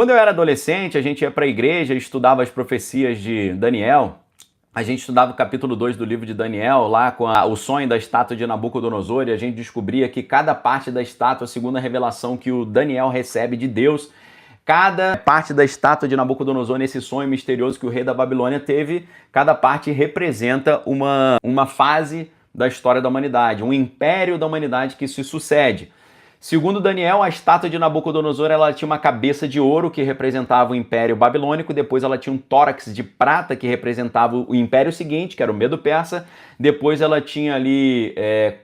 Quando eu era adolescente, a gente ia para a igreja, estudava as profecias de Daniel. A gente estudava o capítulo 2 do livro de Daniel, lá com o sonho da estátua de Nabucodonosor, e a gente descobria que cada parte da estátua, segundo a revelação que o Daniel recebe de Deus, cada parte da estátua de Nabucodonosor, nesse sonho misterioso que o rei da Babilônia teve, cada parte representa uma fase da história da humanidade, um império da humanidade que se sucede. Segundo Daniel, a estátua de Nabucodonosor ela tinha uma cabeça de ouro que representava o Império Babilônico, depois ela tinha um tórax de prata que representava o Império seguinte, que era o Medo-Persa, depois ela tinha ali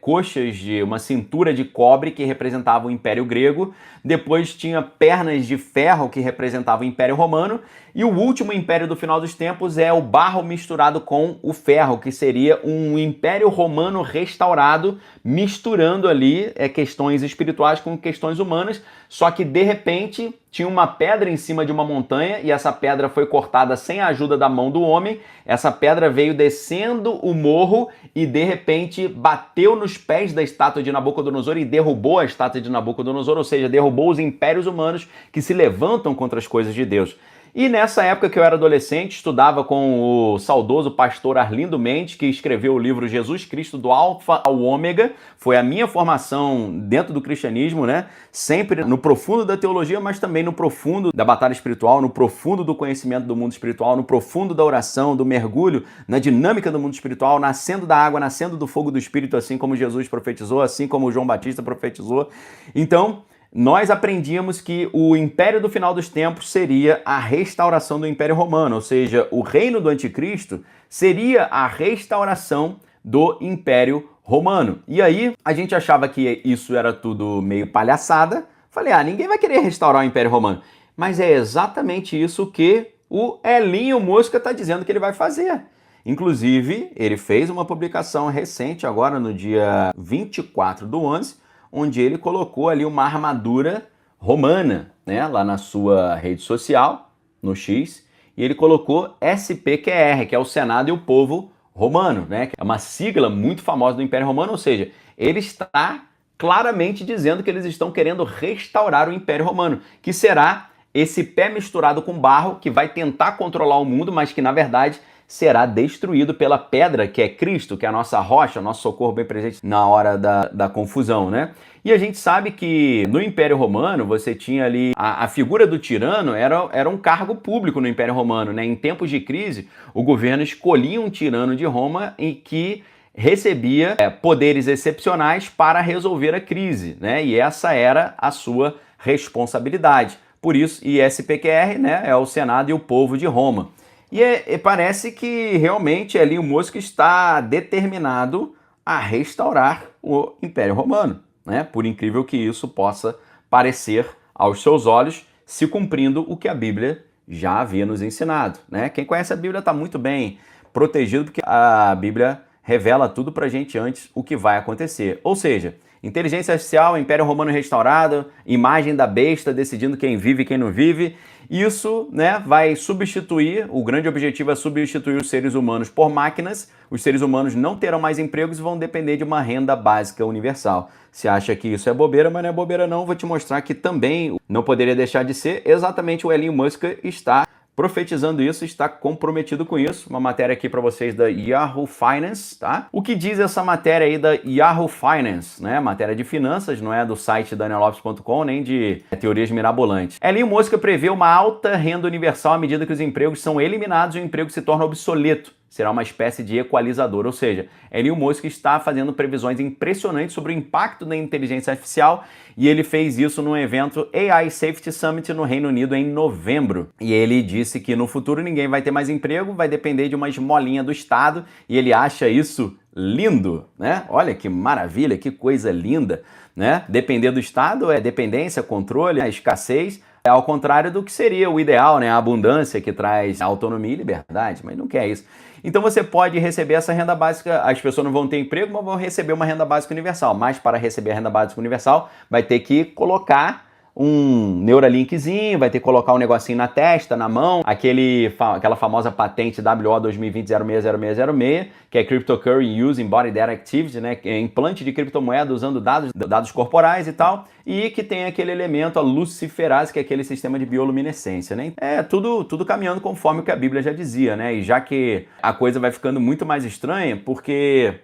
coxas de uma cintura de cobre que representava o Império Grego, depois tinha pernas de ferro que representava o Império Romano, e o último império do final dos tempos é o barro misturado com o ferro, que seria um Império Romano restaurado, misturando ali questões espirituais com questões humanas, só que de repente tinha uma pedra em cima de uma montanha e essa pedra foi cortada sem a ajuda da mão do homem. Essa pedra veio descendo o morro e de repente bateu nos pés da estátua de Nabucodonosor e derrubou a estátua de Nabucodonosor, ou seja, derrubou os impérios humanos que se levantam contra as coisas de Deus. E nessa época que eu era adolescente, estudava com o saudoso pastor Arlindo Mendes, que escreveu o livro Jesus Cristo do Alfa ao Ômega. Foi a minha formação dentro do cristianismo, né? Sempre no profundo da teologia, mas também no profundo da batalha espiritual, no profundo do conhecimento do mundo espiritual, no profundo da oração, do mergulho na dinâmica do mundo espiritual, nascendo da água, nascendo do fogo do Espírito, assim como Jesus profetizou, assim como João Batista profetizou. Então, nós aprendíamos que o império do final dos tempos seria a restauração do Império Romano, ou seja, o reino do anticristo seria a restauração do Império Romano. E aí a gente achava que isso era tudo meio palhaçada. Falei, ninguém vai querer restaurar o Império Romano. Mas é exatamente isso que o Elinho Mosca está dizendo que ele vai fazer. Inclusive, ele fez uma publicação recente, agora no dia 24 do 11, onde ele colocou ali uma armadura romana, né, lá na sua rede social, no X, e ele colocou SPQR, que é o Senado e o Povo Romano, né, que é uma sigla muito famosa do Império Romano, ou seja, ele está claramente dizendo que eles estão querendo restaurar o Império Romano, que será esse pé misturado com barro que vai tentar controlar o mundo, mas que na verdade será destruído pela pedra que é Cristo, que é a nossa rocha, nosso socorro bem presente na hora da confusão, né? E a gente sabe que no Império Romano você tinha ali a figura do tirano era um cargo público no Império Romano, né? Em tempos de crise, o governo escolhia um tirano de Roma e que recebia poderes excepcionais para resolver a crise, né? E essa era a sua responsabilidade. Por isso, SPQR, né, é o Senado e o Povo de Roma. E parece que realmente ali o Mosca está determinado a restaurar o Império Romano, né? Por incrível que isso possa parecer aos seus olhos, se cumprindo o que a Bíblia já havia nos ensinado, né? Quem conhece a Bíblia está muito bem protegido, porque a Bíblia revela tudo para a gente antes o que vai acontecer. Ou seja, inteligência artificial, Império Romano restaurado, imagem da besta decidindo quem vive e quem não vive. Isso, né, vai substituir, o grande objetivo é substituir os seres humanos por máquinas. Os seres humanos não terão mais empregos e vão depender de uma renda básica universal. Você acha que isso é bobeira, mas não é bobeira não. Vou te mostrar que também não poderia deixar de ser. Exatamente o Elon Musk está profetizando isso, está comprometido com isso. Uma matéria aqui para vocês da Yahoo Finance, tá? O que diz essa matéria aí da Yahoo Finance, né? Matéria de finanças, não é do site daniellopes.com, nem de teorias mirabolantes. Elon Musk prevê uma alta renda universal à medida que os empregos são eliminados e o emprego se torna obsoleto. Será uma espécie de equalizador, ou seja, Elon Musk está fazendo previsões impressionantes sobre o impacto da inteligência artificial e ele fez isso no evento AI Safety Summit no Reino Unido em novembro. E ele disse que no futuro ninguém vai ter mais emprego, vai depender de uma esmolinha do Estado e ele acha isso lindo, né? Olha que maravilha, que coisa linda, né? Depender do Estado é dependência, controle, escassez. É ao contrário do que seria o ideal, né? A abundância que traz autonomia e liberdade, mas não quer isso. Então você pode receber essa renda básica, as pessoas não vão ter emprego, mas vão receber uma renda básica universal. Mas para receber a renda básica universal, vai ter que colocar um Neuralinkzinho, vai ter que colocar um negocinho na testa, na mão, aquela famosa patente WO 2020-060606, que é Cryptocurrency Using Body Data Activity, né, que é implante de criptomoeda usando dados corporais e tal, e que tem aquele elemento, a luciferase, que é aquele sistema de bioluminescência, né? É tudo caminhando conforme o que a Bíblia já dizia, né? E já que a coisa vai ficando muito mais estranha, porque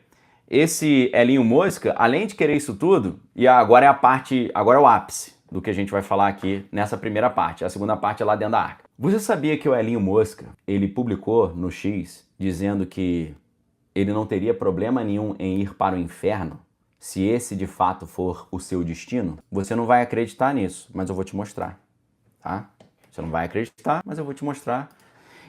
esse Elinho Mosca, além de querer isso tudo, e agora é o ápice do que a gente vai falar aqui nessa primeira parte. A segunda parte é lá dentro da arca. Você sabia que o Elinho Mosca, ele publicou no X, dizendo que ele não teria problema nenhum em ir para o inferno, se esse de fato for o seu destino? Você não vai acreditar nisso, mas eu vou te mostrar, tá? Você não vai acreditar, mas eu vou te mostrar.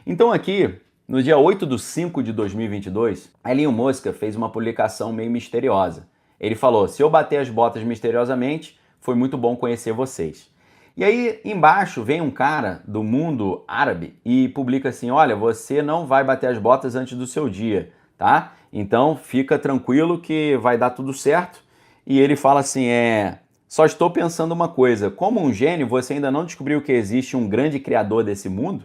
Então aqui, no dia 8/5/2022, Elinho Mosca fez uma publicação meio misteriosa. Ele falou: se eu bater as botas misteriosamente, foi muito bom conhecer vocês. E aí, embaixo, vem um cara do mundo árabe e publica assim: olha, você não vai bater as botas antes do seu dia, tá? Então, fica tranquilo que vai dar tudo certo. E ele fala assim, só estou pensando uma coisa, como um gênio, você ainda não descobriu que existe um grande criador desse mundo?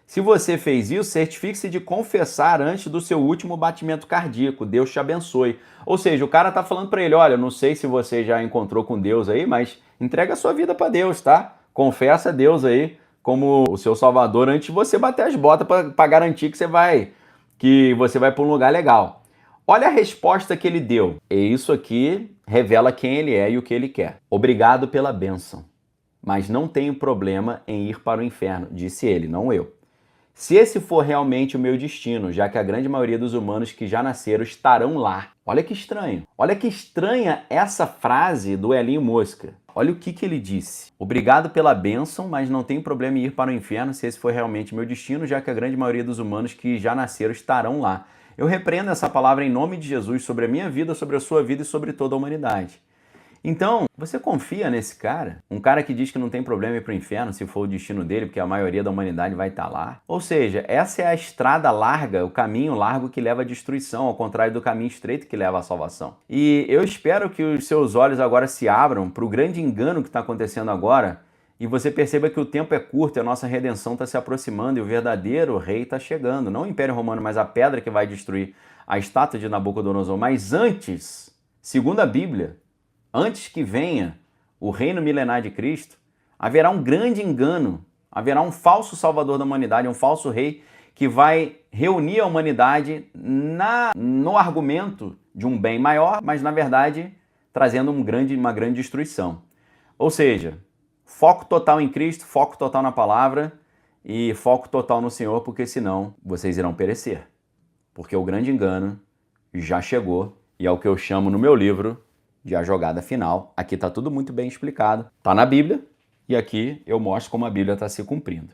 Se você fez isso, certifique-se de confessar antes do seu último batimento cardíaco. Deus te abençoe. Ou seja, o cara tá falando para ele, olha, não sei se você já encontrou com Deus aí, mas entrega a sua vida para Deus, tá? Confessa a Deus aí como o seu salvador antes de você bater as botas para garantir que você vai para um lugar legal. Olha a resposta que ele deu. E isso aqui revela quem ele é e o que ele quer. Obrigado pela bênção, mas não tenho problema em ir para o inferno, disse ele, não eu. Se esse for realmente o meu destino, já que a grande maioria dos humanos que já nasceram estarão lá. Olha que estranho. Olha que estranha essa frase do Elinho Mosca. Olha o que ele disse. Obrigado pela bênção, mas não tenho problema em ir para o inferno se esse for realmente o meu destino, já que a grande maioria dos humanos que já nasceram estarão lá. Eu repreendo essa palavra em nome de Jesus sobre a minha vida, sobre a sua vida e sobre toda a humanidade. Então, você confia nesse cara? Um cara que diz que não tem problema ir para o inferno se for o destino dele, porque a maioria da humanidade vai estar lá? Ou seja, essa é a estrada larga, o caminho largo que leva à destruição, ao contrário do caminho estreito que leva à salvação. E eu espero que os seus olhos agora se abram para o grande engano que está acontecendo agora e você perceba que o tempo é curto e a nossa redenção está se aproximando e o verdadeiro rei está chegando. Não o Império Romano, mas a pedra que vai destruir a estátua de Nabucodonosor. Mas antes, segundo a Bíblia, antes que venha o reino milenar de Cristo, haverá um grande engano, haverá um falso salvador da humanidade, um falso rei que vai reunir a humanidade no argumento de um bem maior, mas na verdade trazendo uma grande destruição. Ou seja, foco total em Cristo, foco total na palavra e foco total no Senhor, porque senão vocês irão perecer. Porque o grande engano já chegou e é o que eu chamo no meu livro de A Jogada Final. Aqui está tudo muito bem explicado. Está na Bíblia e aqui eu mostro como a Bíblia está se cumprindo.